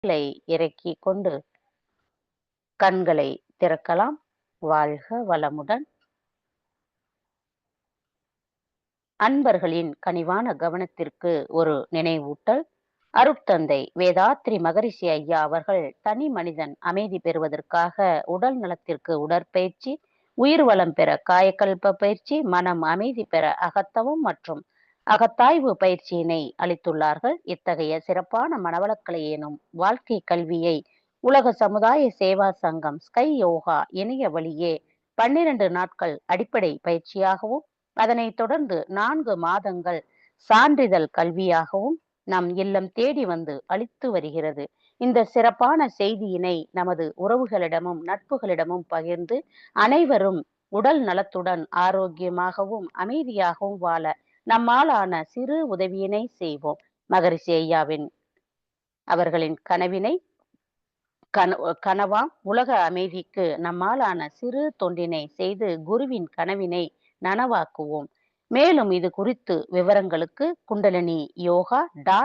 களை இறக்கிக் கொண்டு கண்களை திறக்கலாம். வாழ்க வளமுடன். அன்பர்களின் கனிவான கவனத்திற்கு ஒரு நினைவூட்டல். அருட்தந்தை வேதாத்ரி மகரிஷி ஐயா அவர்கள் தனி மனிதன் அமைதி பெறுவதற்காக உடல் நலத்திற்கு உடற்பயிற்சி, உயிர் வளம் பெற காயக்கல்ப பயிற்சி, மனம் அமைதி பெற அகத்தவம் மற்றும் அகத்தாய்வு பயிற்சியினை அளித்துள்ளார்கள். இத்தகைய சிறப்பான மனவளக்கலை எனும் வாழ்க்கை கல்வியை உலக சமுதாய சேவா சங்கம் ஸ்கை யோகா இணைய வழியே 12 நாட்கள் அடிப்படை பயிற்சியாகவும், அதனைத் தொடர்ந்து 4 மாதங்கள் சான்றிதழ் கல்வியாகவும் நம் இல்லம் தேடி வந்து அளித்து வருகிறது. இந்த சிறப்பான செய்தியினை நமது உறவுகளிடமும் நட்புகளிடமும் பகிர்ந்து அனைவரும் உடல் நலத்துடன் ஆரோக்கியமாகவும் அமைதியாகவும் வாழ நம்மாலான சிறு உதவியினை செய்வோம். மகரிஷி ஐயாவின் அவர்களின் கனவாம் உலக அமைதிக்கு நம்மாலான சிறு தொண்டினை செய்து குருவின் கனவினை நனவாக்குவோம். மேலும் இது குறித்து விவரங்களுக்கு குண்டலினி yoga.edu.in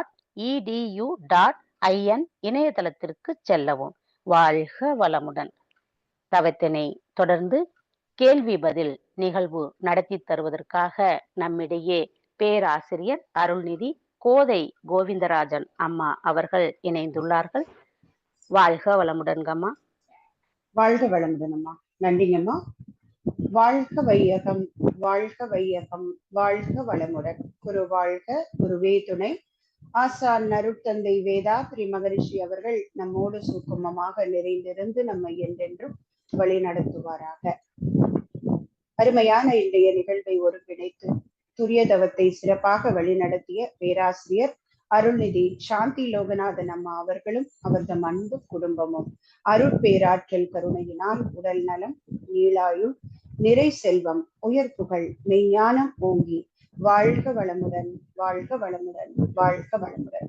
இணையதளத்திற்கு செல்லவும். வாழ்க வளமுடன். தவத்தினை தொடர்ந்து கேள்வி பதில் நிகழ்வு நடத்தி தருவதற்காக நம்மிடையே பேராசிரியர் அருள்நிதி கோதை கோவிந்தராஜன் அம்மா அவர்கள் இணைந்துள்ளார்கள். வாழ்க வளமுடன் அம்மா. வாழ்க வளமுடன் அம்மா. நன்றிங்கம்மா. வாழ்க வையகம், வாழ்க வையகம், வாழ்க வளமுடன். குரு வாழ்க, குருவே துணை. ஆசான் அருட்தந்தை வேதாத்ரி மகரிஷி அவர்கள் நம்மோடு சுக்குமமாக நிறைந்திருந்து நம்மை என்றென்றும் வழி நடத்துவாராக. அருமையான இன்றைய நிகழ்வை ஒருங்கிணைத்து துரிய தவத்தை சிறப்பாக வழிநடத்திய பேராசிரியர் அருள்நிதி சாந்தி லோகநாதன் அம்மா அவர்களும் அவரது அன்பு குடும்பமும் அருட்பேராற்றல் கருணையினால் உடல் நலம், நீளாயுள், நிறை செல்வம், உயர் புகழ், மெய்ஞானம் ஓங்கி வாழ்க வளமுடன், வாழ்க வளமுடன், வாழ்க வளமுடன்.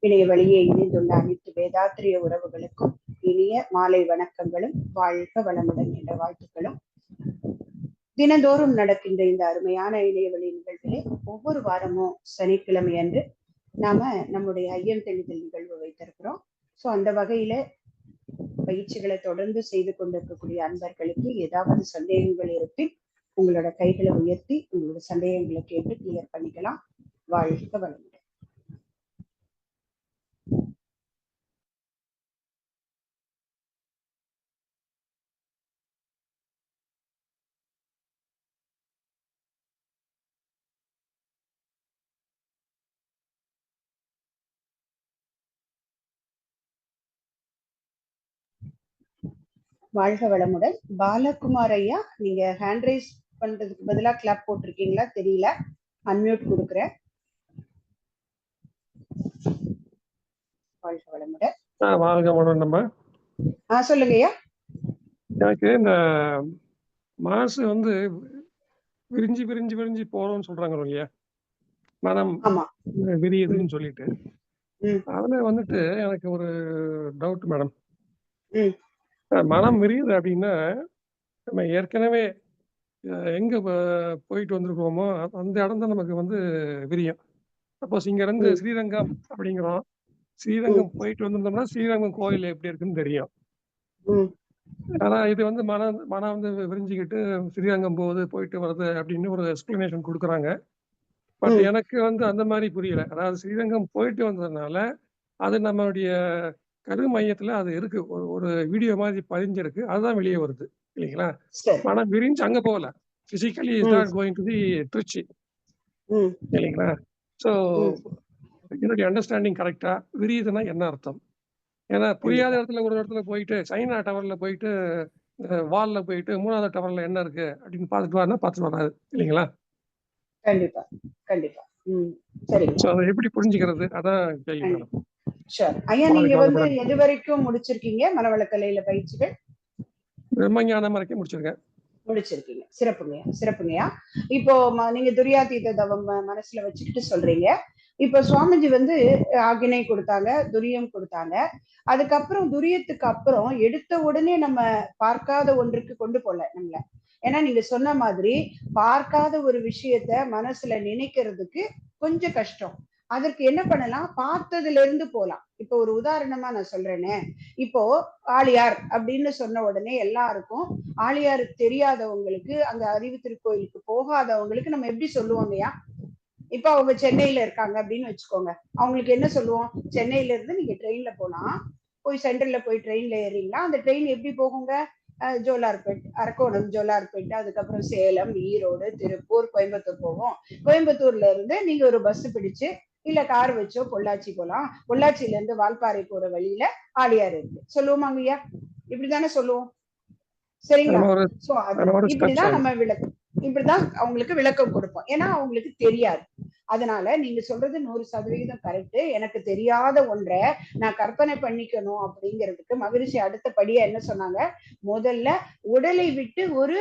இணைய வழியே இணைந்துள்ள அனைத்து வேதாத்திரிய உறவுகளுக்கும் இனிய மாலை வணக்கங்களும் வாழ்க வளமுடன் என்ற வாழ்த்துக்களும். தினந்தோறும் நடக்கின்ற இந்த அருமையான இணையவழி நிகழ்விலே ஒவ்வொரு வாரமும் சனிக்கிழமை அன்று நாம நம்முடைய ஐயம் தெளிதல் நிகழ்வு வைத்திருக்கிறோம். ஸோ அந்த வகையில பயிற்சிகளை தொடர்ந்து செய்து கொண்டிருக்கக்கூடிய அன்பர்களுக்கு ஏதாவது சந்தேகங்கள் இருப்பின் உங்களோட கைகளை உயர்த்தி உங்களோட சந்தேகங்களை கேட்டு கிளியர் பண்ணிக்கலாம். வாழ்க வளமுடன். வாழ்க வளமுடன். பாலகுமார் ஐயா, நீங்க ஹேண்ட் ரைஸ் பண்றதுக்கு பதிலா கிளாப் போட்டிருக்கீங்களா தெரியல. அன்மியூட் கொடுக்குறேன். வாழ்க வளமுடன். வாழ்க வளமுடன். சொல்லுங்க ஐயா. எனக்கு இந்த மனசு விரிஞ்சு விரிஞ்சு விரிஞ்சு போறோம்னு சொல்றாங்க இல்லையா, மனம் விரியுதுன்னு சொல்லிட்டு, அதுல எனக்கு ஒரு டவுட் மேடம். மனம் விரியுது அப்படின்னா நம்ம ஏற்கனவே எங்க போயிட்டு வந்திருக்கோமோ அந்த இடம் தான் நமக்கு விரியும். சப்போஸ் இங்க இருந்து ஸ்ரீரங்கம் அப்படிங்கிறோம், ஸ்ரீரங்கம் போயிட்டு வந்திருந்தோம்னா ஸ்ரீரங்கம் கோயில் எப்படி இருக்குன்னு தெரியும். ஆனா இது மனம் விரிஞ்சுக்கிட்டு ஸ்ரீரங்கம் போயிட்டு வருது அப்படின்னு ஒரு எக்ஸ்பிளனேஷன் கொடுக்குறாங்க. பட் எனக்கு அந்த மாதிரி புரியல. அதாவது ஸ்ரீரங்கம் போயிட்டு வந்ததுனால அது நம்மளுடைய கரு மையத்துல அது இருக்கு, ஒரு வீடியோ மாதிரி பதிஞ்சிருக்கு, அதுதான் வெளியே வருது இல்லைங்களா. மனம் விரிஞ்சு அங்க போகல, physically is not going to the Trichy இல்லைங்களா. ஸோ என்னுடைய அண்டர்ஸ்டாண்டிங் கரெக்டா? விரியுதுன்னா என்ன அர்த்தம்? ஏன்னா புரியாத இடத்துல ஒரு இடத்துல போயிட்டு சைனா டவர்ல போயிட்டு வால்ல போயிட்டு 3வது டவர்ல என்ன இருக்கு அப்படின்னு பார்த்துட்டு வராது இல்லைங்களா. கண்டிப்பா கண்டிப்பா. சரி, அதை எப்படி புரிஞ்சுக்கிறது? அதான் கேள்வி மேடம். சரி ஐயா, நீங்க எது வரைக்கும் முடிச்சிருக்கீங்க மனவளக்கலையில பயிற்சிகள்? பிரம்மஞானம் வரைக்கும் முடிச்சிருக்கீங்க. சிறப்புங்கய்யா. இப்போ நீங்க துரியாதீத தவம் மனசுல வச்சுக்கிட்டு சொல்றீங்க. இப்போ சுவாமிஜி ஆகினை கொடுத்தாங்க, துரியம் கொடுத்தாங்க. அதுக்கப்புறம் துரியத்துக்கு அப்புறம் எடுத்த உடனே நம்ம பார்க்காத ஒன்றுக்கு கொண்டு போல நம்மள. ஏன்னா நீங்க சொன்ன மாதிரி பார்க்காத ஒரு விஷயத்த மனசுல நினைக்கிறதுக்கு கொஞ்சம் கஷ்டம். அதற்கு என்ன பண்ணலாம், பார்த்ததுல இருந்து போலாம். இப்போ ஒரு உதாரணமா நான் சொல்றேனே, இப்போ ஆழியார் அப்படின்னு சொன்ன உடனே எல்லாருக்கும், ஆழியாருக்கு தெரியாதவங்களுக்கு, அங்க அறிவு திருக்கோயிலுக்கு போகாதவங்களுக்கு நம்ம எப்படி சொல்லுவோங்கய்யா? இப்ப அவங்க சென்னையில இருக்காங்க அப்படின்னு வச்சுக்கோங்க, அவங்களுக்கு என்ன சொல்லுவோம்? சென்னையில இருந்து நீங்க ட்ரெயின்ல போனா, போய் சென்ட்ரல்ல போய் ட்ரெயின்ல ஏறீங்களா, அந்த ட்ரெயின் எப்படி போகுங்க? ஜோலார்பேட், அரக்கோணம், ஜோலார்பேட், அதுக்கப்புறம் சேலம், ஈரோடு, திருப்பூர், கோயம்புத்தூர் போவோம். கோயம்புத்தூர்ல இருந்து நீங்க ஒரு பஸ் பிடிச்சு இல்ல கார் வச்சோ பொள்ளாச்சி போலாம். பொள்ளாச்சியில இருந்து வால்பாறை போற வழியில ஆழியார் இருக்கு சொல்லுவோமாங்க ஐயா? இப்படித்தானே சொல்லுவோம், சரிங்களா? சோ அது இப்படிதான் நம்ம இப்படிதான் அவங்களுக்கு விளக்கம் கொடுப்போம். ஏன்னா அவங்களுக்கு தெரியாது. அதனால நீங்க சொல்றது 100% கரெக்ட். எனக்கு தெரியாத ஒன்றை நான் கற்பனை பண்ணிக்கணும் அப்படிங்கிறதுக்கு மகரிஷி அடுத்த படியா என்ன சொன்னாங்க? முதல்ல உடலை விட்டு ஒரு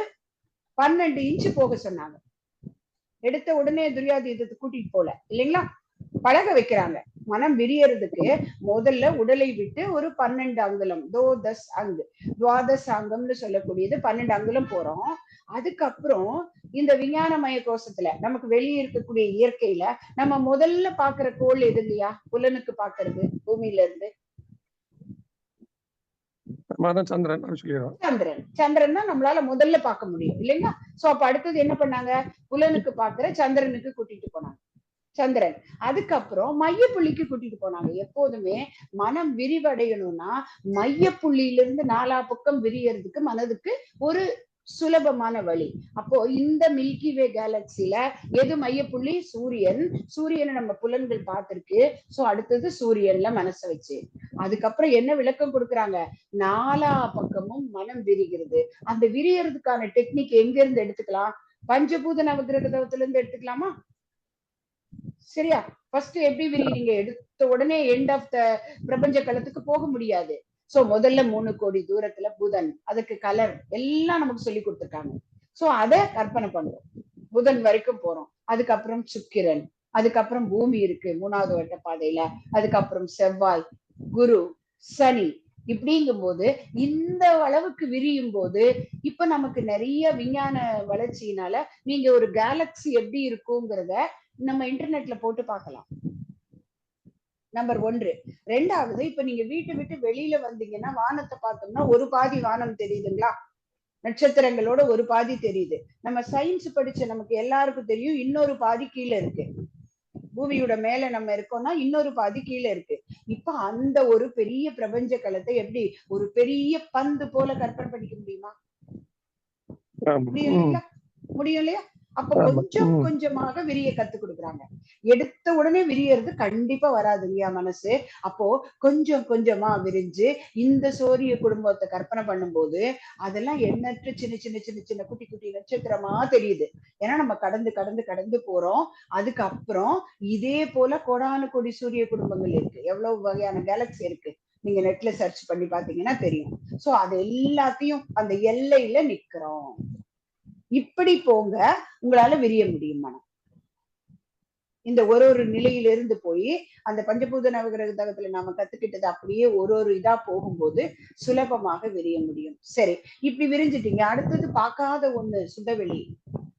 12 இன்ச்சு போக சொன்னாங்க. எடுத்த உடனே துரியாதீதத்தை கூட்டிட்டு போல இல்லைங்களா, பழக வைக்கிறாங்க. மனம் விரியறதுக்கு முதல்ல உடலை விட்டு ஒரு 12 அங்குலம், தோதஸ் அங்கு, துவாதஸ் அங்கம்னு சொல்லக்கூடியது 12 அங்குலம் போறோம். அதுக்கப்புறம் இந்த விஞ்ஞானமய கோஷத்துல நமக்கு வெளியே இருக்கக்கூடிய இயற்கையில நம்ம முதல்ல பாக்குற கோள் எது இல்லையா? புலனுக்கு பாக்குறது பூமியில இருந்து சந்திரன். சந்திரன் தான் நம்மளால முதல்ல பார்க்க முடியும் இல்லைங்களா? சோ அப்ப அடுத்தது என்ன பண்ணாங்க? புலனுக்கு பாக்குற சந்திரனுக்கு கூட்டிட்டு போனாங்க, சந்திரன். அதுக்கப்புறம் மையப்புள்ளிக்கு கூட்டிட்டு போனாங்க. எப்போதுமே மனம் விரிவடையணும்னா மையப்புள்ளியிலிருந்து 4 பக்கம் விரியறதுக்கு மனதுக்கு ஒரு சுலபமான வழி. அப்போ இந்த மில்கி வே கேலக்சில எது மையப்புள்ளி? சூரியன். சூரியனை நம்ம புலன்கள் பார்த்திருக்கு. சோ அடுத்தது சூரியன்ல மனசை வச்சு அதுக்கப்புறம் என்ன விளக்கம் கொடுக்குறாங்க? 4 பக்கமும் மனம் விரிகிறது. அந்த விரியறதுக்கான டெக்னிக் எங்க இருந்து எடுத்துக்கலாம்? பஞ்சபூத நவகிரகத்துல இருந்து எடுத்துக்கலாமா? சரியா? ஃபர்ஸ்ட் எப்படி விரியுறீங்க? எடுத்த உடனே எண்ட் ஆஃப் த பிரபஞ்ச களத்துக்கு போக முடியாது. சோ முதல்ல 3 கோடி தூரத்துல புதன், அதுக்கு கலர் எல்லாம் நமக்கு சொல்லி கொடுத்துருக்காங்க. சோ அதை கற்பனை பண்றோம், புதன் வரைக்கும் போறோம். அதுக்கப்புறம் சுக்கிரன், அதுக்கப்புறம் பூமி இருக்கு 3வது வட்ட பாதையில, அதுக்கப்புறம் செவ்வாய், குரு, சனி. இப்படிங்கும் போது இந்த அளவுக்கு விரியும் போது இப்ப நமக்கு நிறைய விஞ்ஞான வளர்ச்சியினால நீங்க ஒரு கேலக்சி எப்படி இருக்குங்கிறத நம்ம இன்டர்நெட்ல போட்டு பார்க்கலாம். நம்பர் 1. 2வது, இப்ப நீங்க வீட்டை விட்டு வெளியில வந்தீங்கன்னா வானத்தை பார்த்தோம்னா ஒரு பாதி வானம் தெரியுதுங்களா? நட்சத்திரங்களோட ஒரு பாதி தெரியுது. நம்ம சயின்ஸ் படிச்ச நமக்கு எல்லாருக்கும் தெரியும் இன்னொரு பாதி கீழே இருக்கு. பூமியோட மேல நம்ம இருக்கோம்னா இன்னொரு பாதி கீழே இருக்கு. இப்ப அந்த ஒரு பெரிய பிரபஞ்ச களத்தை எப்படி ஒரு பெரிய பந்து போல கற்பனை பண்ணிக்க முடியுமா? முடியும் இல்லையா? முடியும் இல்லையா? அப்ப கொஞ்சம் கொஞ்சமாக விரிய கத்து கொடுக்குறாங்க. எடுத்த உடனே விரியறது கண்டிப்பா வராது இல்லையா மனசு? அப்போ கொஞ்சம் கொஞ்சமா விரிஞ்சு இந்த சூரிய குடும்பத்தை கற்பனை பண்ணும்போது அதெல்லாம் எண்ணற்ற சின்ன சின்ன சின்ன சின்ன குட்டி குட்டி நட்சத்திரமா தெரியுது. ஏன்னா நம்ம கடந்து கடந்து கடந்து போறோம். அதுக்கப்புறம் இதே போல கோடானு கோடி சூரிய குடும்பங்கள் இருக்கு. எவ்வளவு வகையான கேலக்சி இருக்கு நீங்க நெட்ல சர்ச் பண்ணி பாத்தீங்கன்னா தெரியும். சோ அது எல்லாத்தையும் அந்த எல்லையில நிக்கிறோம். இப்படி போங்க, உங்களால விரிய முடியும் மனம். இந்த ஒரு நிலையிலிருந்து போய் அந்த பஞ்சபூத நவகிரகத்துல நாம கத்துக்கிட்டது அப்படியே ஒரு இதா போகும்போது சுலபமாக விரிய முடியும். சரி, இப்படி விரிஞ்சிட்டீங்க. அடுத்தது பார்க்காத ஒண்ணு சுடவெளி.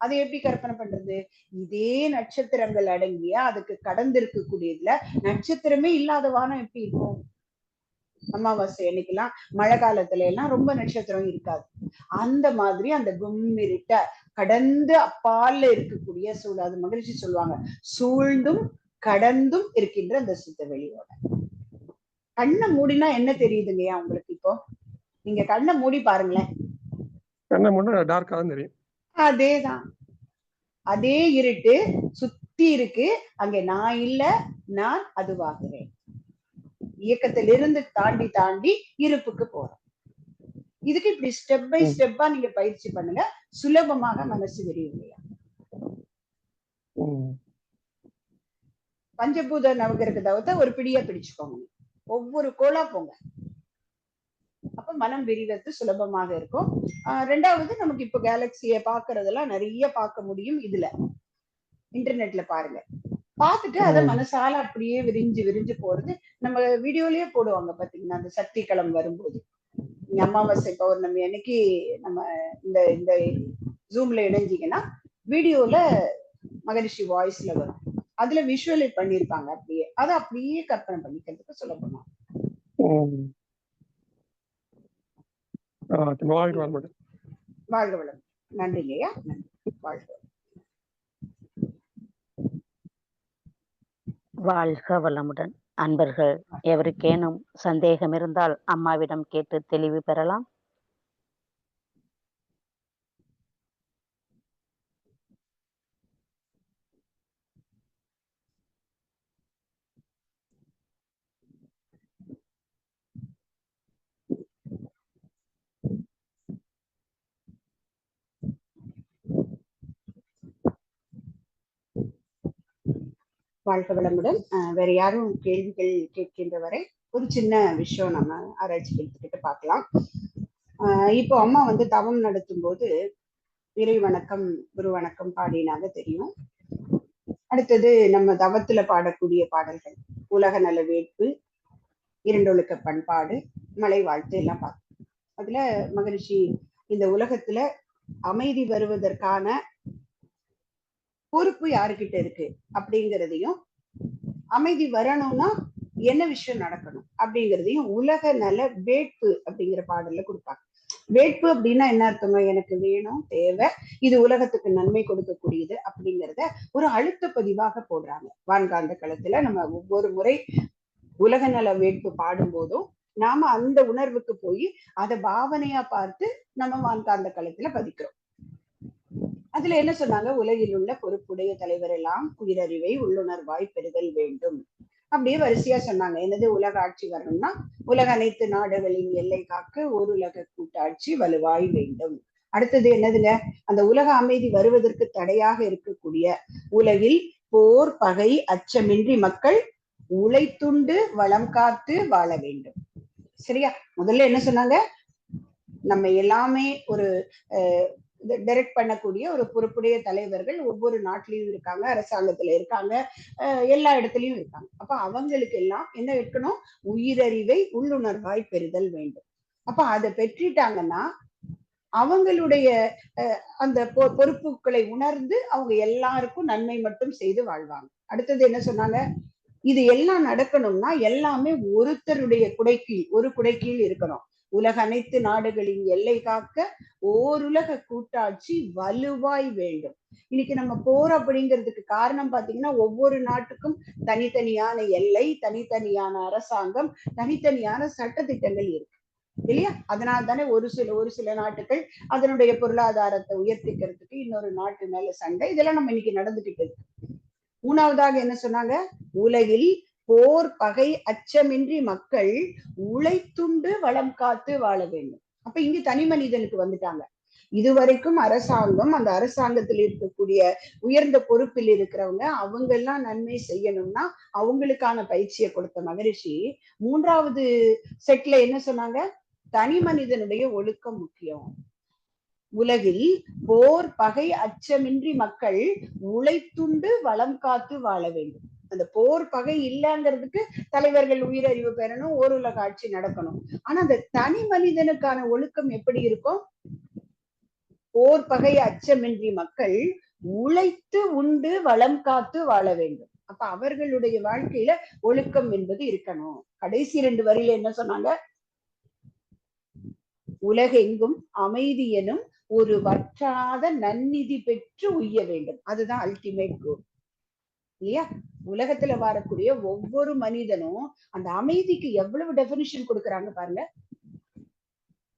அதை எப்படி கற்பனை பண்றது? இதே நட்சத்திரங்கள் அடங்கிய அதுக்கு கடந்து இருக்கக்கூடியதுல நட்சத்திரமே இல்லாத வானம் எப்படி இருக்கும்? அமாவாசை அன்னைக்கெல்லாம் மழை காலத்துல எல்லாம் ரொம்ப நட்சத்திரம் இருக்காது. அந்த மாதிரி அந்த கும்மிருட்ட கடந்து அப்பால இருக்கக்கூடிய அது மகிழ்ச்சி சொல்லுவாங்க, சூழ்ந்தும் கடந்தும் இருக்கின்ற அந்த சுத்த வெளியோட. கண்ணை மூடினா என்ன தெரியுதுங்கய்யா உங்களுக்கு? இப்போ நீங்க கண்ணை மூடி பாருங்களேன், கண்ணை மூடினா டார்க்கா தான் தெரியும். அதேதான், அதே இருட்டு சுத்தி இருக்கு. அங்கே நான் இல்ல, நான் அதுவாகிறேன். இயக்கத்திலிருந்து தாண்டி தாண்டி இருப்புக்கு போறோம். இதுக்கு இப்படி ஸ்டெப் பை ஸ்டெப்பா நீங்க பயிற்சி பண்ணுங்க, சுலபமாக மனசு விரியும். பஞ்சபூத நவகிரக தவத்தை ஒரு பிடியா பிடிச்சுக்கோங்க, ஒவ்வொரு கோளா போங்க. அப்ப மனம் விரிவது சுலபமாக இருக்கும். 2வது, நமக்கு இப்ப கேலக்சிய பாக்குறதெல்லாம் நிறைய பார்க்க முடியும். இதுல இன்டர்நெட்ல பாருங்க, பார்த்துட்டு அதை மனசால அப்படியே விரிஞ்சு விரிஞ்சு போறது. நம்ம வீடியோலயே போடுவாங்க பாத்தீங்கன்னா, அந்த சக்தி களம் வரும்போது அமாவாசை பௌர்ணமி அன்னைக்கு நம்ம இந்த இந்த ஜூம்ல இணைஞ்சீங்கன்னா வீடியோல மகரிஷி வாய்ஸ்ல வரும். அதுல விஷுவலைட் பண்ணிருப்பாங்க. அப்படியே அதை அப்படியே கற்பனை பண்ணிக்கிறதுக்கு சொல்ல போனோம். வாழ்க வளம். நன்றிங்கய்யா. வாழ்க. வாழ்க வளமுடன். அன்பர்கள் எவருக்கேனும் சந்தேகம் இருந்தால் அம்மாவிடம் கேட்டு தெளிவு பெறலாம். வாழ்க வளமுடன். வேற யாரும் கேள்விகள் கேட்கின்ற வரை ஒரு சின்ன விஷயம் நம்ம ஆராய்ச்சி எடுத்துக்கிட்டு பார்க்கலாம். இப்போ அம்மா வந்து தவம் நடத்தும் போது இறை வணக்கம் குரு வணக்கம் பாடினாங்க தெரியும். அடுத்தது நம்ம தவத்துல பாடக்கூடிய பாடல்கள் உலக நல வேட்பு, இரண்டொழுக்க பண்பாடு, மலை வாழ்த்து எல்லாம் பார்த்தோம். அதுல மகரிஷி இந்த உலகத்துல அமைதி வருவதற்கான பொறுப்பு யாருக்கிட்ட இருக்கு அப்படிங்கிறதையும், அமைதி வரணும்னா என்ன விஷயம் நடக்கணும் அப்படிங்கிறதையும் உலக நல வேட்பு அப்படிங்கிற பாடல்ல கொடுப்பாங்க. வேட்பு அப்படின்னா என்ன அர்த்தமா, எனக்கு வேணும், தேவை, இது உலகத்துக்கு நன்மை கொடுக்கக்கூடியது அப்படிங்கிறத ஒரு அழுத்த பதிவாக போடுறாங்க. வான்காந்த களத்துல நம்ம ஒவ்வொரு முறை உலக நல வேட்பு பாடும் போதும் நாம அந்த உணர்வுக்கு போய் அதை பாவனையா பார்த்து நம்ம வான்காந்த களத்துல பதிக்கிறோம். அதுல என்ன சொன்னாங்க, உலகில் உள்ள பொறுப்புடைய தலைவர் எல்லாம் உயிரறிவை உள்ளுணர்வாய் பெறுதல் வேண்டும். அப்படியே வரிசையா சொன்னாங்க. என்னது, உலக ஆட்சி வரணும்னா உலக அனைத்து நாடுகளின் எல்லை காக்க ஒரு உலக கூட்டாட்சி வலுவாய் வேண்டும். அடுத்தது என்னதுங்க, அந்த உலக அமைதி வருவதற்கு தடையாக இருக்கக்கூடிய உலகில் போர் பகை அச்சமின்றி மக்கள் உழைத்துண்டு வளம் காத்து வாழ வேண்டும். சரியா? முதல்ல என்ன சொன்னாங்க, நம்ம எல்லாமே ஒரு டைரக்ட் பண்ணக்கூடிய ஒரு பொறுப்புடைய தலைவர்கள் ஒவ்வொரு நாட்டிலையும் இருக்காங்க, அரசாங்கத்துல இருக்காங்க, எல்லா இடத்துலயும் இருக்காங்க. அப்ப அவங்களுக்கு எல்லாம் என்ன இருக்கணும், உயிரறிவை உள்ளுணர்வாய் பெறுதல் வேண்டும். அப்ப அதை பெற்றிட்டாங்கன்னா அவங்களுடைய அந்த பொறுப்புகளை உணர்ந்து அவங்க எல்லாருக்கும் நன்மை மட்டும் செய்து வாழ்வாங்க. அடுத்தது என்ன சொன்னாங்க, இது எல்லாம் நடக்கணும்னா எல்லாமே ஒருத்தருடைய குடைக்கீழ், ஒரு குடைக்கீழ் இருக்கணும். உலக அனைத்து நாடுகளின் எல்லை காக்க ஓருலக கூட்டாட்சி வலுவாய் வேண்டும். இன்னைக்கு நம்ம போர் அப்படிங்கிறதுக்கு காரணம் பாத்தீங்கன்னா, ஒவ்வொரு நாட்டுக்கும் தனித்தனியான எல்லை, தனித்தனியான அரசாங்கம், தனித்தனியான சட்டத்திட்டங்கள் இருக்கு இல்லையா? அதனால தானே ஒரு சில நாட்டுகள் அதனுடைய பொருளாதாரத்தை உயர்த்திக்கிறதுக்கு இன்னொரு நாட்டு மேல சண்டை, இதெல்லாம் நம்ம இன்னைக்கு நடந்துகிட்டு இருக்கு. மூணாவதாக என்ன சொன்னாங்க, உலகில் போர் பகை அச்சமின்றி மக்கள் உழைத்துண்டு வளம் காத்து வாழ வேண்டும். அப்ப இங்க தனி மனிதனுக்கு வந்துட்டாங்க. இதுவரைக்கும் அரசாங்கம், அந்த அரசாங்கத்தில் இருக்கக்கூடிய உயர்ந்த பொறுப்பில் இருக்கிறவங்க அவங்க எல்லாம் நன்மை செய்யணும்னா அவங்களுக்கான பயிற்சியை கொடுத்த மகரிஷி மூன்றாவது செட்ல என்ன சொன்னாங்க, தனி மனிதனுடைய ஒழுக்கம் முக்கியம். உலகில் போர் பகை அச்சமின்றி மக்கள் உழைத்துண்டு வளம் காத்து வாழ வேண்டும். அந்த போர் பகை இல்லைங்கிறதுக்கு தலைவர்கள் உயிரறிவு பெறணும், ஒரு உலக ஆட்சி நடக்கணும். ஆனா அந்த தனி மனிதனுக்கான ஒழுக்கம் எப்படி இருக்கும், போர் பகை அச்சமின்றி மக்கள் உழைத்து உண்டு வளம் காத்து வாழ வேண்டும். அப்ப அவர்களுடைய வாழ்க்கையில ஒழுக்கம் என்பது இருக்கணும். கடைசி 2 வரியில என்ன சொன்னாங்க, உலகெங்கும் அமைதி எனும் ஒரு வற்றாத நன்னிதி பெற்று உய்ய வேண்டும். அதுதான் அல்டிமேட் கோல் இல்லையா? உலகத்துல வரக்கூடிய ஒவ்வொரு மனிதனும் அந்த அமைதிக்கு எவ்வளவு டெபினிஷன் கொடுக்கறாங்க பாருங்க.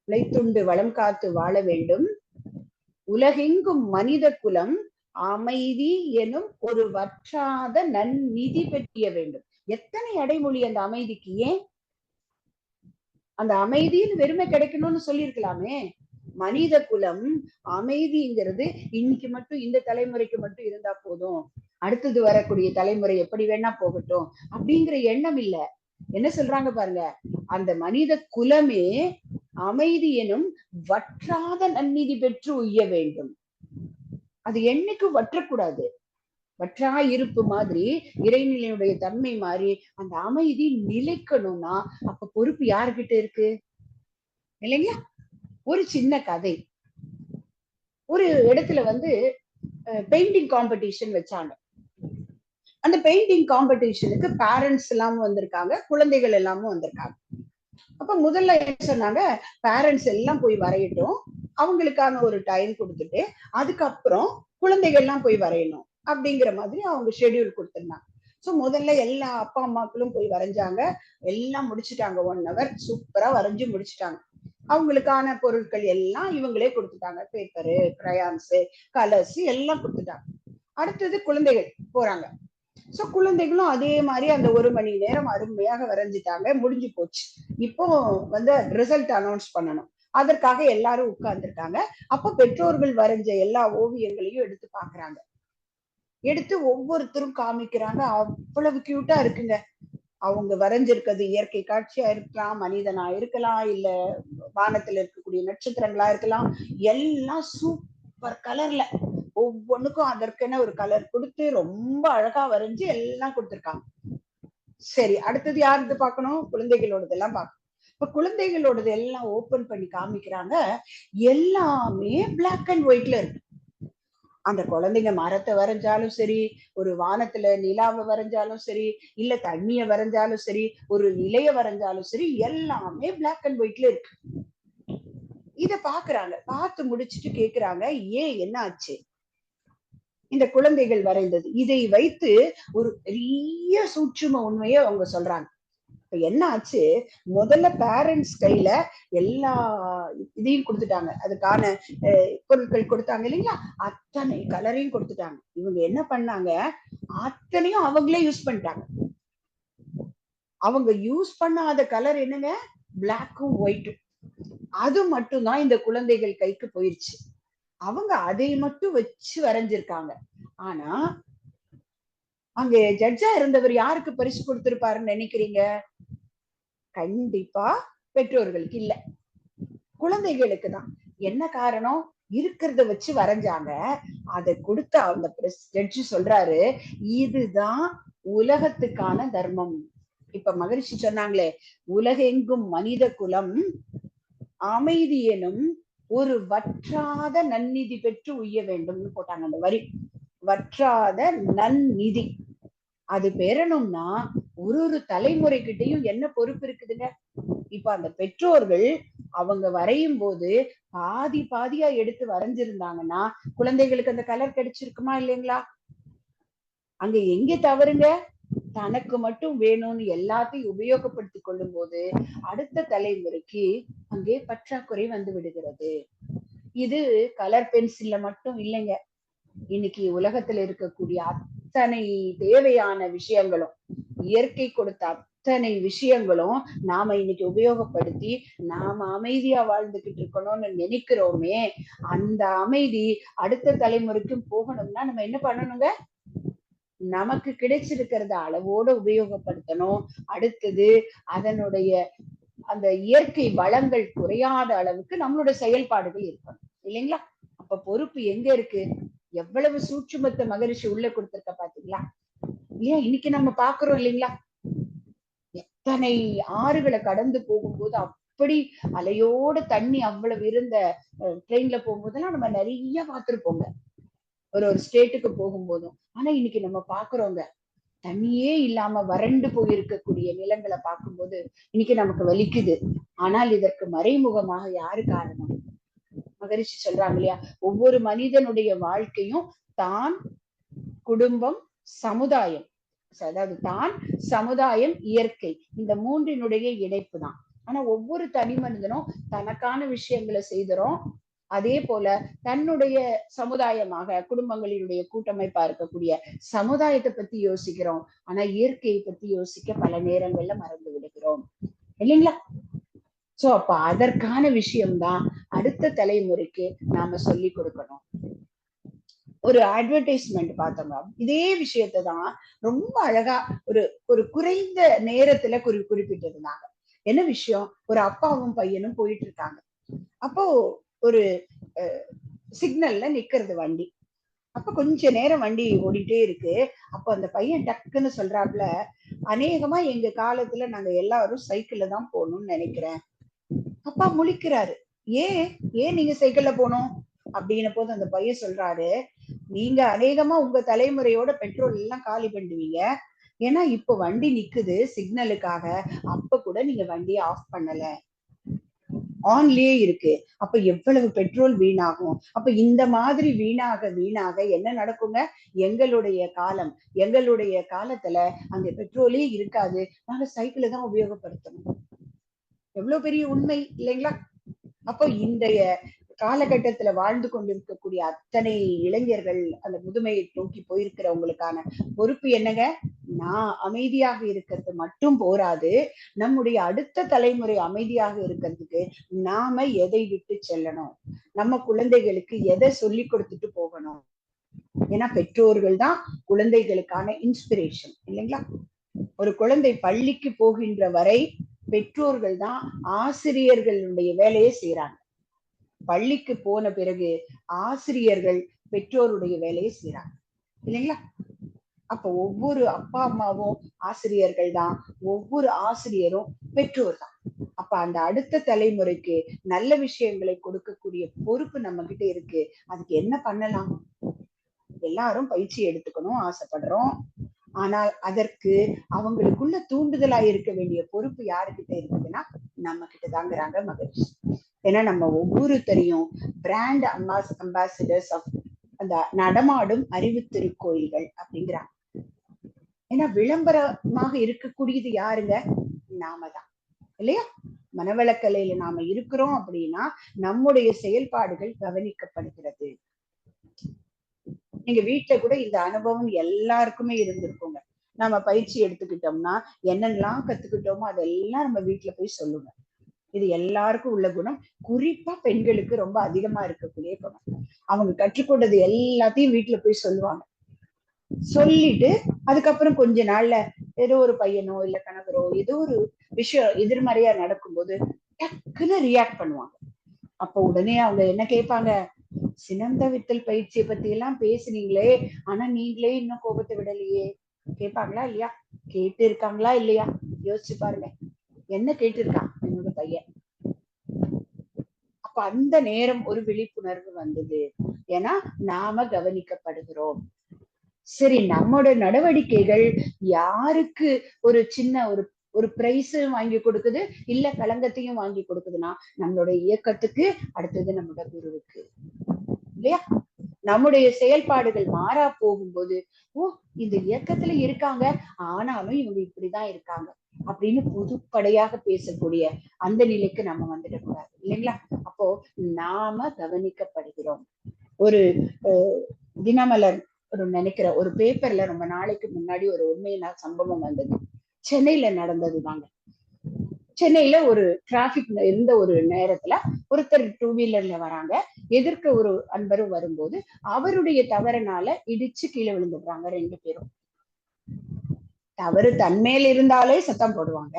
உழைத்துண்டு வளம் காத்து வாழ வேண்டும், உலகெங்கும் மனித குலம் அமைதி எனும் ஒரு வற்றாத நன்னிதி பெற்றிய வேண்டும். எத்தனை அடைமொழி அந்த அமைதிக்கு! ஏன் அந்த அமைதின்னு வெறுமை கிடைக்கணும்னு சொல்லியிருக்கலாமே. மனித குலம் அமைதிங்கிறது இன்னைக்கு மட்டும் இந்த தலைமுறைக்கு மட்டும் இருந்தா போதும், அடுத்தது வரக்கூடிய தலைமுறை எப்படி வேணா போகட்டும் அப்படிங்கிற எண்ணம் இல்ல. என்ன சொல்றாங்க பாருங்க, அந்த மனித குலமே அமைதி எனும் வற்றாத நன்னிதி பெற்று உய்ய வேண்டும். அது என்னைக்கும் வற்றக்கூடாது. வற்றா இருப்பு மாதிரி இறைநிலையுடைய தன்மை மாதிரி அந்த அமைதி நிலைக்கணும்னா அப்ப பொறுப்பு யாருக்கிட்ட இருக்கு இல்லைங்களா? ஒரு சின்ன கதை. ஒரு இடத்துல வந்து பெயிண்டிங் காம்படிஷன் வச்சாங்க. அந்த பெயிண்டிங் காம்படிஷனுக்கு பேரண்ட்ஸ் எல்லாமும் வந்திருக்காங்க, குழந்தைகள் எல்லாமும் வந்திருக்காங்க. அப்ப முதல்ல என்ன சொன்னாங்க, பேரண்ட்ஸ் எல்லாம் போய் வரையட்டும், அவங்களுக்கான ஒரு டைம் கொடுத்துட்டு அதுக்கப்புறம் குழந்தைகள் எல்லாம் போய் வரையணும் அப்படிங்கிற மாதிரி அவங்க ஷெட்யூல் கொடுத்திருந்தாங்க. சோ முதல்ல எல்லா அப்பா அம்மாக்களும் போய் வரைஞ்சாங்க, எல்லாம் முடிச்சுட்டாங்க. 1 hour சூப்பரா வரைஞ்சு முடிச்சுட்டாங்க. அவங்களுக்கான பொருட்கள் எல்லாம் இவங்களே கொடுத்துட்டாங்க, பேப்பரு, கிரையான்ஸ், கலர்ஸ் எல்லாம் கொடுத்துட்டாங்க. அடுத்தது குழந்தைகள் போறாங்க. சோ குழந்தைகளும் அதே மாதிரி அந்த 1 மணி நேரம் அருமையாக வரைஞ்சிட்டாங்க, முடிஞ்சு போச்சு. இப்போ வந்து ரிசல்ட் அனௌன்ஸ் பண்ணணும், அதற்காக எல்லாரும் உட்கார்ந்துருக்காங்க. அப்ப பெற்றோர்கள் வரைஞ்ச எல்லா ஓவியங்களையும் எடுத்து பாக்குறாங்க. எடுத்து ஒவ்வொருத்தரும் காமிக்கிறாங்க. அவ்வளவு கியூட்டா இருக்குங்க. அவங்க வரைஞ்சிருக்கிறது இயற்கை காட்சியா இருக்கலாம், மனிதனா இருக்கலாம், இல்ல வானத்துல இருக்கக்கூடிய நட்சத்திரங்களா இருக்கலாம். எல்லாம் சூப்பர் கலர்ல ஒவ்வொன்றுக்கும் அதற்கென ஒரு கலர் கொடுத்து ரொம்ப அழகா வரைஞ்சு எல்லாம் கொடுத்துருக்காங்க. சரி, அடுத்தது யாருது பார்க்கணும்? குழந்தைகளோடதெல்லாம் பார்க்கணும். இப்ப குழந்தைகளோடது எல்லாம் ஓபன் பண்ணி காமிக்கிறாங்க. எல்லாமே பிளாக் அண்ட் ஒயிட்ல இருக்கு. அந்த குழந்தைங்க மரத்தை வரைஞ்சாலும் சரி, ஒரு வானத்துல நிலாவை வரைஞ்சாலும் சரி, இல்ல தண்ணிய வரைஞ்சாலும் சரி, ஒரு நிலைய வரைஞ்சாலும் சரி, எல்லாமே பிளாக் அண்ட் ஒயிட்ல இருக்கு. இத பாக்குறாங்க. பார்த்து முடிச்சுட்டு கேக்குறாங்க, ஏன் என்ன ஆச்சு? இந்த குழந்தைகள் வரைந்தது இதை வைத்து ஒரு பெரிய சூட்சும உண்மையை அவங்க சொல்றாங்க. இப்ப என்ன ஆச்சு, முதல்ல பேரண்ட்ஸ் கையில எல்லா இதையும் கொடுத்துட்டாங்க, அதுக்கான பொருட்கள் கொடுத்தாங்க இல்லைங்களா, அத்தனை கலரையும் கொடுத்துட்டாங்க. இவங்க என்ன பண்ணாங்க, அத்தனையும் அவங்களே யூஸ் பண்ணிட்டாங்க. அவங்க யூஸ் பண்ணாத கலர் என்னங்க, பிளாக்கும் ஒயிட்டும். அது மட்டும்தான் இந்த குழந்தைகள் கைக்கு போயிருச்சு. அவங்க அதை மட்டும் வச்சு வரைஞ்சிருக்காங்க. ஆனா அங்க ஜட்ஜா இருந்தவர் யாருக்கு பரிசு கொடுத்திருப்பாருன்னு நினைக்கிறீங்க? கண்டிப்பா பெற்றோர்களுக்கு இல்ல, குழந்தைகளுக்கு தான். என்ன காரணம்? இருக்கிறத வச்சு வரைஞ்சாங்க. அதை கொடுத்த அந்த ஜட்ஜி சொல்றாரு, இதுதான் உலகத்துக்கான தர்மம். இப்ப மகரிஷி சொன்னாங்களே, உலகெங்கும் மனித குலம் அமைதி எனும் ஒரு வற்றாத நன்னிதி பெற்று உய்ய வேண்டும்னு போட்டாங்க அந்த வரி. வற்றாத நன்னிதி அது பெறணும்னா ஒரு தலைமுறைகிட்டையும் என்ன பொறுப்பு இருக்குதுங்க. இப்ப அந்த பெற்றோர்கள் அவங்க வரையும் போது பாதி பாதியா எடுத்து வரைஞ்சிருந்தாங்கன்னா குழந்தைகளுக்கு அந்த கலர் கிடைச்சிருக்குமா இல்லைங்களா? அங்க எங்க தவறுங்க? தனக்கு மட்டும் வேணும்னு எல்லாத்தையும் உபயோகப்படுத்தி கொள்ளும் போது அடுத்த தலைமுறைக்கு அங்கே பற்றாக்குறை வந்து விடுகிறது. இது கலர் பென்சில்ல மட்டும் இல்லைங்க. இன்னைக்கு உலகத்துல இருக்கக்கூடிய அத்தனை தேவையான விஷயங்களும், இயற்கை கொடுத்த அத்தனை விஷயங்களும் நாம இன்னைக்கு உபயோகப்படுத்தி நாம அமைதியா வாழ்ந்துகிட்டு இருக்கணும்னு நினைக்கிறோமே, அந்த அமைதி அடுத்த தலைமுறைக்கும் போகணும்னா நம்ம என்ன பண்ணணுங்க? நமக்கு கிடைச்சிருக்கிறத அளவோட உபயோகப்படுத்தணும். அடுத்தது அதனுடைய அந்த இயற்கை வளங்கள் குறையாத அளவுக்கு நம்மளோட செயல்பாடுகள் இருக்கணும் இல்லைங்களா? அப்ப பொறுப்பு எங்க இருக்கு? எவ்வளவு சூட்சுமத்தை மகரிஷி உள்ள கொடுத்திருக்க பாத்தீங்களா? ஏன் இன்னைக்கு நம்ம பாக்குறோம் இல்லைங்களா, எத்தனை ஆறுகளை கடந்து போகும்போது அப்படி அலையோட தண்ணி அவ்வளவு இருந்த ட்ரெயின்ல போகும்போதெல்லாம் நம்ம நிறைய பார்த்திருப்போங்க, ஒரு ஸ்டேட்டுக்கு போகும்போதும். ஆனா இன்னைக்கு நம்ம பாக்குறோங்க, தண்ணியே இல்லாம வறண்டு போயிருக்கக்கூடிய நிலங்களை பார்க்கும்போது இன்னைக்கு நமக்கு வலிக்குது. ஆனால் இதற்கு மறைமுகமாக யாரு காரணம்? மகரிஷி சொல்றாங்க இல்லையா, ஒவ்வொரு மனிதனுடைய வாழ்க்கையும் தான், குடும்பம், சமுதாயம், அதாவது தான், சமுதாயம், இயற்கை, இந்த மூன்றினுடைய இணைப்பு தான். ஆனா ஒவ்வொரு தனி மனிதனும் தனக்கான விஷயங்களை செய்தறோம். அதே போல தன்னுடைய சமுதாயமாக குடும்பங்களினுடைய கூட்டமைப்பா இருக்கக்கூடிய சமுதாயத்தை பத்தி யோசிக்கிறோம். ஆனா இயற்கையை பத்தி யோசிக்க பல நேரங்கள்ல மறந்து விடுகிறோம் இல்லைங்களா? சோ அப்ப அதற்கான விஷயம்தான் அடுத்த தலைமுறைக்கு நாம சொல்லி கொடுக்கணும். ஒரு அட்வர்டைஸ்மெண்ட் பார்த்தோங்க, இதே விஷயத்தான் ரொம்ப அழகா ஒரு குறைந்த நேரத்துல குறிப்பிட்டிருந்தாங்க. என்ன விஷயம்? ஒரு அப்பாவும் பையனும் போயிட்டு இருக்காங்க. அப்போ ஒரு சிக்னல்ல நிக்கிறது வண்டி. அப்ப கொஞ்ச நேரம் வண்டி ஓடிட்டே இருக்கு. அப்ப அந்த பையன் டக்குன்னு சொல்றாப்புல, அநேகமா எங்க காலத்துல நாங்க எல்லாரும் சைக்கிள்ல தான் போகணும்னு நினைக்கிறேன். அப்பா முழிக்கிறாரு, ஏன் நீங்க சைக்கிள்ல போனோம் அப்படின்னு போது அந்த பையன் சொல்றாரு, நீங்க அநேகமா உங்க தலைமுறையோட பெட்ரோல் எல்லாம் காலி பண்ணுவீங்க. ஏன்னா இப்ப வண்டி நிக்குது சிக்னலுக்காக, அப்ப கூட நீங்க வண்டியை ஆஃப் பண்ணல, ஆன்லயே இருக்கு. அப்ப எவ்வளவு பெட்ரோல் வீணாகும். அப்ப இந்த மாதிரி வீணாக வீணாக என்ன நடக்குங்க? எங்களுடைய காலம், எங்களுடைய காலத்துல அங்க பெட்ரோலே இருக்காது, நாங்க சைக்கிளை தான் உபயோகப்படுத்தணும். எவ்வளவு பெரிய உண்மை இல்லைங்களா? அப்போ இன்றைய காலகட்டத்துல வாழ்ந்து கொண்டிருக்கக்கூடிய அத்தனை இளைஞர்கள் அந்த முதுமையை நோக்கி போயிருக்கிறவங்களுக்கான பொறுப்பு என்னங்க? நான் அமைதியாக இருக்கிறது மட்டும் போராது, நம்முடைய அடுத்த தலைமுறை அமைதியாக இருக்கிறதுக்கு நாம எதை விட்டு செல்லணும், நம்ம குழந்தைகளுக்கு எதை சொல்லி கொடுத்துட்டு போகணும். ஏன்னா பெற்றோர்கள் தான் குழந்தைகளுக்கான இன்ஸ்பிரேஷன் இல்லைங்களா? ஒரு குழந்தை பள்ளிக்கு போகின்ற வரை பெற்றோர்கள் தான் ஆசிரியர்களுடைய வேலையை செய்யறாங்க. பள்ளிக்கு போன பிறகு ஆசிரியர்கள் பெற்றோருடைய வேலையை செய்யறாங்க இல்லைங்களா? அப்ப ஒவ்வொரு அப்பா அம்மாவும் ஆசிரியர்கள் தான், ஒவ்வொரு ஆசிரியரும் பெற்றோர் தான். அப்ப அந்த அடுத்த தலைமுறைக்கு நல்ல விஷயங்களை கொடுக்கக்கூடிய பொறுப்பு நம்ம கிட்ட இருக்கு. அதுக்கு என்ன பண்ணலாம்? எல்லாரும் பயிற்சி எடுத்துக்கணும் ஆசைப்படுறோம். ஆனால் அதற்கு அவங்களுக்குள்ள தூண்டுதலா இருக்க வேண்டிய பொறுப்பு யாருக்கிட்ட இருக்குதுன்னா நம்ம கிட்ட தாங்கிறாங்க மகிழ்ச்சி. ஏன்னா நம்ம ஒவ்வொருத்தரையும் பிராண்ட் அம்பாசிடர்ஸ் ஆஃப் அந்த நடமாடும் அறிவு திருக்கோயில்கள் அப்படிங்கிறாங்க. ஏன்னா விளம்பரமாக இருக்கக்கூடியது யாருங்க? நாம தான் இல்லையா? மனவளக்கலையில நாம இருக்கிறோம் அப்படின்னா நம்முடைய செயல்பாடுகள் கவனிக்கப்படுகிறது. நீங்க வீட்டுல கூட இந்த அனுபவம் எல்லாருக்குமே இருந்திருக்குங்க. நம்ம பயிற்சி எடுத்துக்கிட்டோம்னா என்னெல்லாம் கத்துக்கிட்டோமோ அதெல்லாம் நம்ம வீட்டுல போய் சொல்லுங்க. இது எல்லாருக்கும் உள்ள குணம். குறிப்பா பெண்களுக்கு ரொம்ப அதிகமா இருக்கக்கூடிய குணம். அவங்க கற்றுக்கொண்டது எல்லாத்தையும் வீட்டுல போய் சொல்லுவாங்க. சொல்லிட்டு அதுக்கப்புறம் கொஞ்ச நாள்ல ஏதோ ஒரு பையனோ இல்ல கணவரோ ஏதோ ஒரு விஷயம் எதிர்மறையா நடக்கும்போது டக்குன்னு ரியாக்ட் பண்ணுவாங்க. அப்ப உடனே அவங்க என்ன கேட்பாங்க? சினந்த வித்தல் பயிற்சியை பத்தி எல்லாம் பேசுனீங்களே, ஆனா நீங்களே இன்னும் கோபத்தை விடலையே. கேட்பாங்களா இல்லையா? கேட்டு இருக்காங்களா இல்லையா? யோசிச்சு பாருங்க. என்ன கேட்டு இருக்கான் என்னோட பையன்? அப்ப அந்த நேரம் ஒரு விழிப்புணர்வு வந்தது. ஏன்னா நாம கவனிக்கப்படுகிறோம். சரி, நம்மோட நடவடிக்கைகள் யாருக்கு ஒரு சின்ன ஒரு ஒரு பிரைஸ் வாங்கி கொடுக்குது, இல்ல களங்கத்தையும் வாங்கி கொடுக்குதுன்னா நம்மளோட இயக்கத்துக்கு, அடுத்தது நம்மளோட குருவுக்கு இல்லையா? நம்முடைய செயல்பாடுகள் மாறா போகும்போது, ஓ இந்த இயக்கத்துல இருக்காங்க, ஆனாலும் இவங்க இப்படிதான் இருக்காங்க அப்படின்னு பொதுப்படையாக பேசக்கூடிய அந்த நிலைக்கு நம்ம வந்துடக்கூடாது இல்லைங்களா? அப்போ நாம கவனிக்கப்படுகிறோம். ஒரு தினமலர் ஒரு நினைக்கிற ஒரு பேப்பர்ல ரொம்ப நாளைக்கு முன்னாடி ஒரு உண்மையான சம்பவம் வந்தது. சென்னையில நடந்தது தாங்க. சென்னையில ஒரு டிராபிக் இருந்த ஒரு நேரத்துல ஒருத்தர் டூ வீலர்ல வராங்க. எதிர்க்க ஒரு அன்பரும் வரும்போது அவருடைய தவறுனால இடிச்சு கீழே விழுந்துடுறாங்க ரெண்டு பேரும். தவறு தன்மேல் இருந்தாலே சத்தம் போடுவாங்க,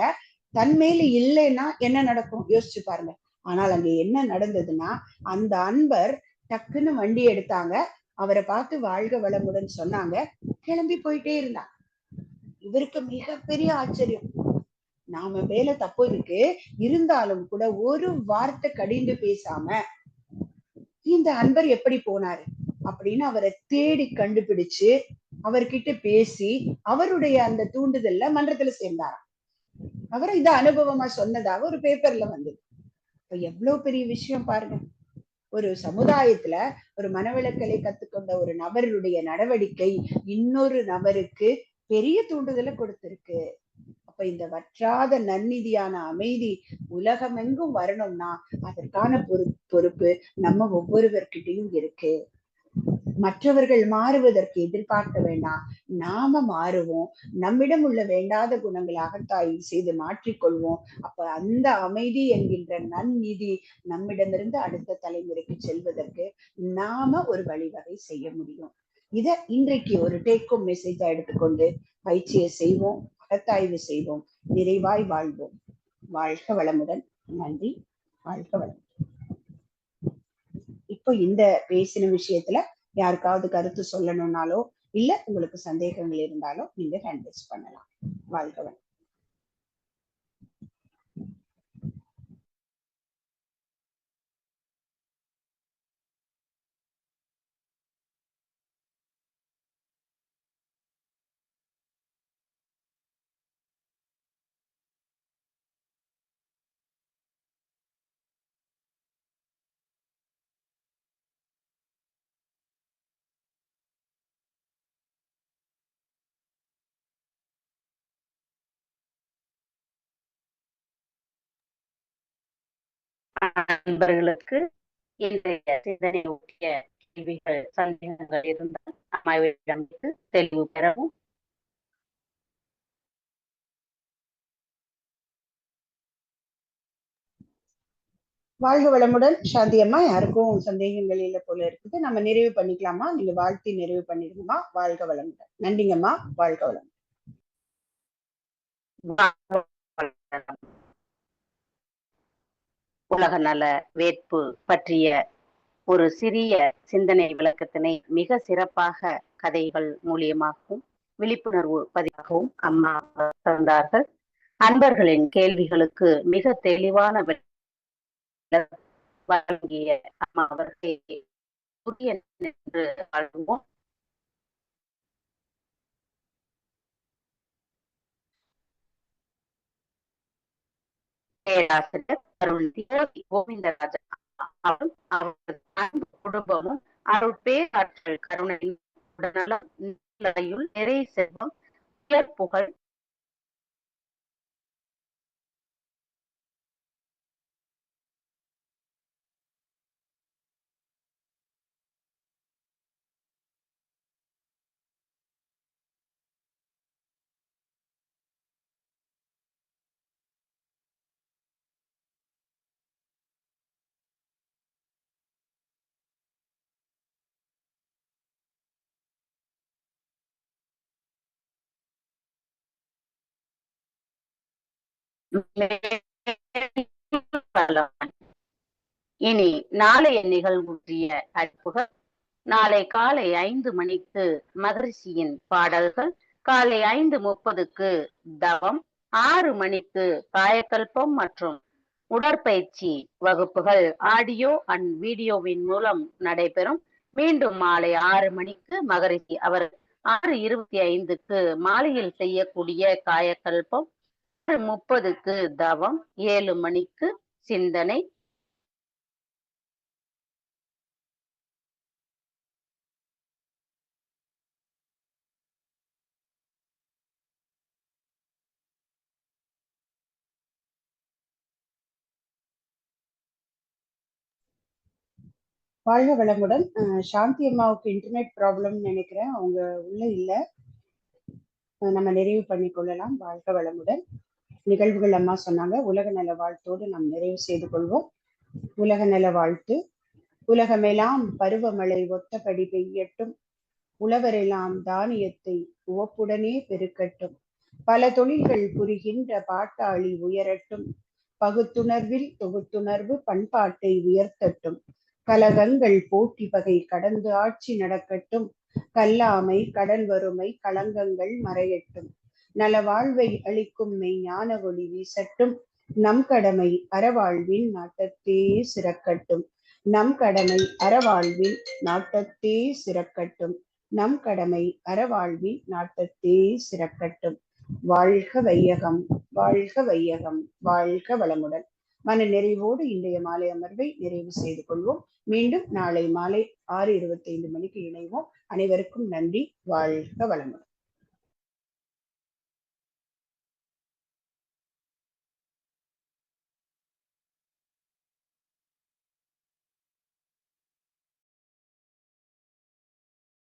தன்மேல இல்லைன்னா என்ன நடக்கும் யோசிச்சு பாருங்க. ஆனால் அங்க என்ன நடந்ததுன்னா அந்த அன்பர் டக்குன்னு வண்டி எடுத்தாங்க, அவரை பார்த்து வாழ்க வளமுடன் சொன்னாங்க, கிளம்பி போயிட்டே இருந்தாங்க. இவருக்கு மிகப்பெரிய ஆச்சரியம். நாம மேல தப்பு இருக்கு, இருந்தாலும் கூட ஒரு வார்த்தை கடிந்து பேசாம இந்த அன்பர் எப்படி போனாரு அப்படின்னு அவரை தேடி கண்டுபிடிச்சு அவர்கிட்ட பேசி அவருடைய அந்த தூண்டுதல்ல மன்றத்துல சேர்ந்தாராம். அவரை இத அனுபவமா சொன்னதாக ஒரு பேப்பர்ல வந்தது. இப்ப எவ்வளவு பெரிய விஷயம் பாருங்க. ஒரு சமுதாயத்துல ஒரு மனவளக்கலை கத்துக்கொண்ட ஒரு நபருடைய நடவடிக்கை இன்னொரு நபருக்கு பெரிய தூண்டுதலை கொடுத்திருக்கு. அப்ப இந்த வற்றாத நன்னிதியான அமைதி உலகமெங்கும் வரணும்னா அதற்கான பொறுப்பு நம்ம ஒவ்வொருவர்கிட்டையும் இருக்கு. மற்றவர்கள் மாறுவதற்கு எதிர்பார்க்க வேண்டாம், நாம மாறுவோம். நம்மிடம் உள்ள வேண்டாத குணங்களை அகத்தாய்வு செய்து மாற்றிக்கொள்வோம். அப்ப அந்த அமைதி என்கின்ற நன்னிதி நம்மிடமிருந்து அடுத்த தலைமுறைக்கு செல்வதற்கு நாம ஒரு வழிவகை செய்ய முடியும். இத இன்றைக்கு ஒரு டேக்கும் மெசேஜா எடுத்துக்கொண்டு பயிற்சியை செய்வோம், அகத்தாய்வு செய்வோம், நிறைவாய் வாழ்வோம். வாழ்க வளமுடன். நன்றி. வாழ்க வளம். இப்போ இந்த பேசின விஷயத்துல யாருக்காவது கருத்து சொல்லணும்னாலோ இல்ல உங்களுக்கு சந்தேகங்கள் இருந்தாலோ நீங்க ஹேண்ட் ரைஸ் பண்ணலாம். வாழ்க வளம். நண்பர்களுக்கு இன்றைய சிந்தனை ஊட்டிய கேள்விகள், சந்தேகங்கள் இருந்தால் அம்மாவிடம் தெளிவு பெறவும். வாழ்க வளமுடன். சாந்தி அம்மா, யாருக்கும் சந்தேகங்கள் இல்லை போல இருக்குது. நம்ம நிறைவு பண்ணிக்கலாமா? நீங்க வாழ்த்தி நிறைவு பண்ணிடுங்கம்மா. வாழ்க வளமுடன். நன்றிங்கம்மா. வாழ்க வளமுடன். உலக நல வேட்பு பற்றிய ஒரு சிறிய சிந்தனை விளக்கத்தினை மிக சிறப்பாக கதைகள் மூலியமாகவும் விழிப்புணர்வு பதிவாகவும் அம்மா தந்தார்கள். அன்பர்களின் கேள்விகளுக்கு மிக தெளிவான வழங்கிய அம்மா அவர்களை வாழ்வோம். பேராசிரியர் அருள் கோவிந்தராஜன் அவரும் அவரது அன்பு குடும்பமும் அருள் பேராற்றல் கருணையும் உடல்நலம் நிறை செல்வம் புகழ் இனி நாளைய நிகழ்வுற்றிய அறிப்புகள். நாளை காலை 5 மணிக்கு மகரிஷியின் பாடல்கள், காலை 5:30க்கு தவம், 6 மணிக்கு காயக்கல்பம் மற்றும் உடற்பயிற்சி வகுப்புகள் ஆடியோ அண்ட் வீடியோவின் மூலம் நடைபெறும். மீண்டும் மாலை 6 மணிக்கு மகரிஷி அவர் 6:25க்கு மாலையில் செய்யக்கூடிய காயக்கல்பம், 6:30க்கு தவம், 7 மணிக்கு சிந்தனை, வாழ்க வளமுடன். சாந்தி அம்மாவுக்கு இன்டர்நெட் ப்ராப்ளம் நினைக்கிறேன், அவங்க உள்ள இல்ல. நம்ம நிறைவு பண்ணி கொள்ளலாம். வாழ்க வளமுடன். நிகழ்வுகள் அம்மா சொன்னாங்க. உலக நல வாழ்த்தோடு நாம் நிறைவு செய்து கொள்வோம். உலக நல வாழ்த்து. உலகமெல்லாம் பருவமழை ஒத்தபடி பெய்யட்டும், உழவரெல்லாம் தானியத்தை உவப்புடனே பெருக்கட்டும், பல தொழில்கள் புரிகின்ற பாட்டாளி உயரட்டும், பகுத்துணர்வில் தொகுத்துணர்வு பண்பாட்டை உயர்த்தட்டும், கலகங்கள் போட்டி பகை கடந்து ஆட்சி நடக்கட்டும், கல்லாமை கடன் வறுமை களங்கங்கள் மறையட்டும், நல வாழ்வை அளிக்கும் மெய்ஞான ஒளி வீசட்டும், நம் கடமை அறவாழ்வின் நாட்டத்தே சிறக்கட்டும், நம் கடமை அறவாழ்வின் நாட்டத்தே சிறக்கட்டும், நம் கடமை அறவாழ்வின் நாட்டத்தே சிறக்கட்டும். வாழ்க வையகம், வாழ்க வையகம், வாழ்க வளமுடன். மன நிறைவோடு இன்றைய மாலை அமர்வை நிறைவு செய்து கொள்வோம். மீண்டும் நாளை மாலை 6:25 மணிக்கு இணைவோம். அனைவருக்கும் நன்றி. வாழ்க வளமுடன்.